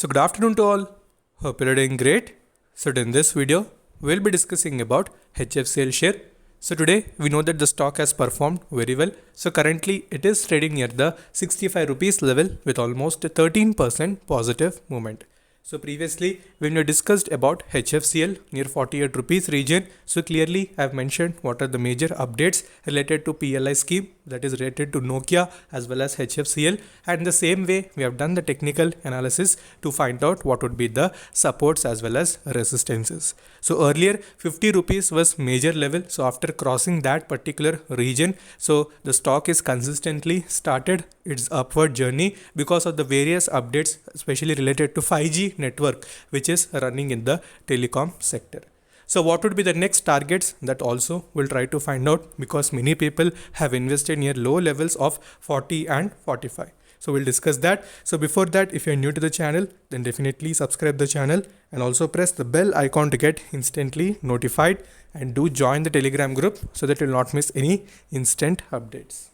So good afternoon to all. Hope you're doing great. So in this video, we'll be discussing about HFCL share. So today we know that the stock has performed very well. So currently it is trading near the 65 rupees level with almost 13% positive movement. So previously when we discussed about HFCL near 48 rupees region, so clearly I have mentioned what are the major updates related to PLI scheme, that is related to Nokia as well as HFCL, and in the same way we have done the technical analysis to find out what would be the supports as well as resistances. So earlier 50 rupees was major level, so after crossing that particular region, so the stock is consistently started its upward journey because of the various updates, especially related to 5G network which is running in the telecom sector. So what would be the next targets, that also we'll try to find out, because many people have invested near low levels of 40 and 45. So we'll discuss that. So before that, if you're new to the channel, then definitely subscribe the channel and also press the bell icon to get instantly notified, and do join the Telegram group so that you'll not miss any instant updates.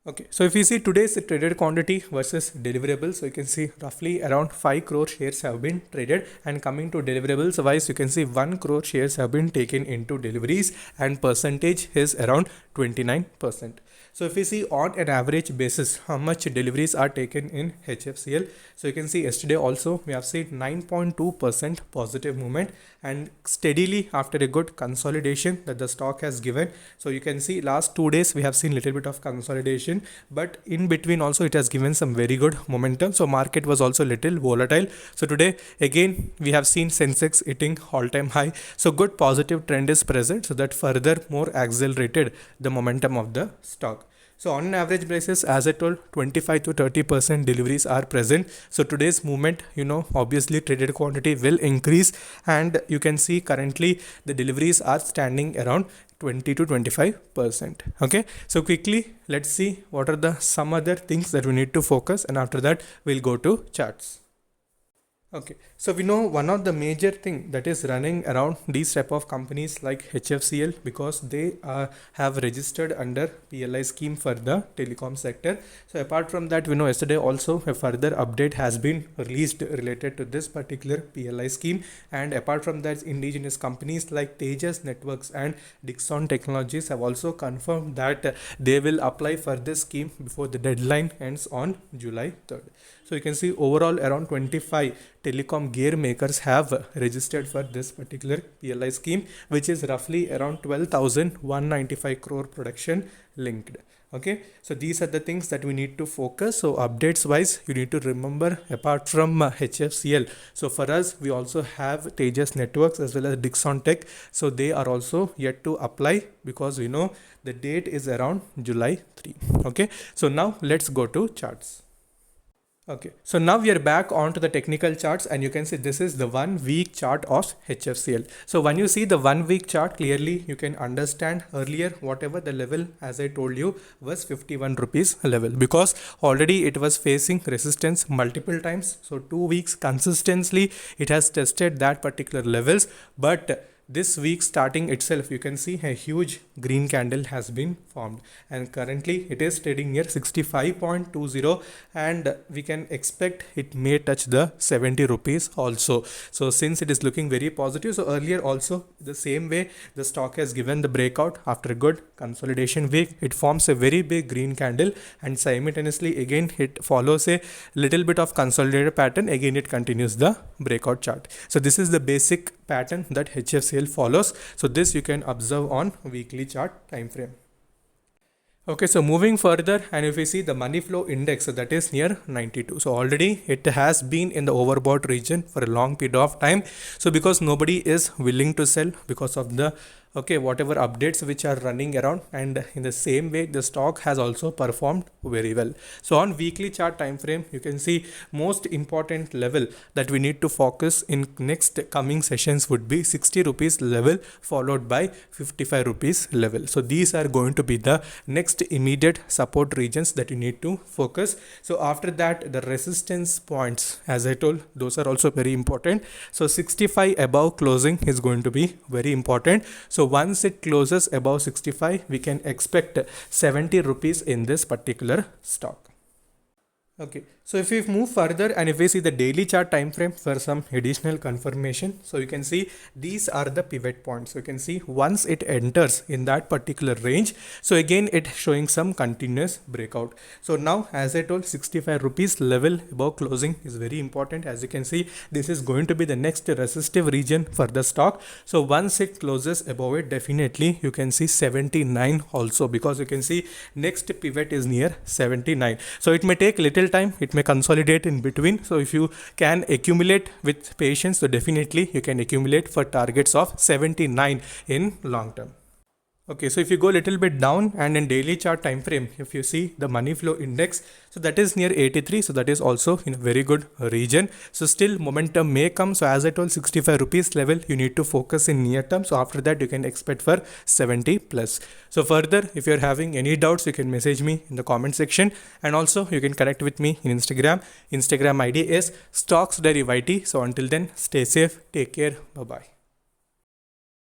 Okay, so if you see today's traded quantity versus deliverables, so you can see roughly around 5 crore shares have been traded, and coming to deliverables wise, you can see 1 crore shares have been taken into deliveries, and percentage is around 29%. So if we see on an average basis how much deliveries are taken in HFCL, so you can see yesterday also we have seen 9.2% positive movement, and steadily after a good consolidation that the stock has given. So you can see last 2 days we have seen little bit of consolidation, but in between also it has given some very good momentum. So market was also little volatile. So today again we have seen Sensex hitting all-time high. So good positive trend is present, so that further more accelerated the momentum of the stock. So on an average basis, as I told, 25 to 30% deliveries are present. So today's movement, obviously traded quantity will increase, and you can see currently the deliveries are standing around 20 to 25%. Okay, so quickly let's see what are the some other things that we need to focus, and after that we'll go to charts. Okay, so we know one of the major thing that is running around these type of companies like HFCL, because they have registered under PLI scheme for the telecom sector. So apart from that, we know yesterday also a further update has been released related to this particular PLI scheme, and apart from that, indigenous companies like Tejas Networks and Dixon Technologies have also confirmed that they will apply for this scheme before the deadline ends on July 3rd. So you can see overall around 25 telecom gear makers have registered for this particular PLI scheme, which is roughly around 12,195 crore production linked. Okay, so these are the things that we need to focus. So updates wise, you need to remember apart from HFCL, so for us we also have Tejas Networks as well as Dixon Tech. So they are also yet to apply, because we know the date is around July 3. Okay, so now let's go to charts. Okay, so now we are back onto the technical charts, and you can see this is the 1 week chart of HFCL. So when you see the 1 week chart, clearly you can understand earlier whatever the level, as I told you, was 51 rupees level, because already it was facing resistance multiple times. So 2 weeks consistently it has tested that particular levels, but this week starting itself, you can see a huge green candle has been formed, and currently it is trading near 65.20, and we can expect it may touch the 70 rupees also. So since it is looking very positive, so earlier also the same way the stock has given the breakout after a good consolidation week, it forms a very big green candle, and simultaneously again it follows a little bit of consolidated pattern, again it continues the breakout chart. So this is the basic pattern that HFCL follows. So this you can observe on weekly chart time frame. Okay, so moving further, and if we see the money flow index, so that is near 92. So already it has been in the overbought region for a long period of time. So because nobody is willing to sell because of the whatever updates which are running around, and in the same way the stock has also performed very well. So on weekly chart time frame, you can see most important level that we need to focus in next coming sessions would be 60 rupees level, followed by 55 rupees level. So these are going to be the next immediate support regions that you need to focus. So after that, the resistance points, as I told, those are also very important. So 65 above closing is going to be very important. So once it closes above 65, we can expect 70 rupees in this particular stock. Okay, so if we move further and if we see the daily chart time frame for some additional confirmation, so you can see these are the pivot points. So you can see once it enters in that particular range, so again it showing some continuous breakout. So now, as I told, 65 rupees level above closing is very important. As you can see, this is going to be the next resistive region for the stock. So once it closes above it, definitely you can see 79 also, because you can see next pivot is near 79. So it may take little time, it may consolidate in between. So if you can accumulate with patience, so definitely you can accumulate for targets of 79 in long term. Okay, so if you go a little bit down and in daily chart time frame, if you see the money flow index, so that is near 83, so that is also in a very good region. So still momentum may come. So as I told, 65 rupees level you need to focus in near term. So after that you can expect for 70 plus. So further, if you're having any doubts, you can message me in the comment section, and also you can connect with me in Instagram. Instagram ID is StocksDairyYT. So until then, stay safe, take care, bye bye.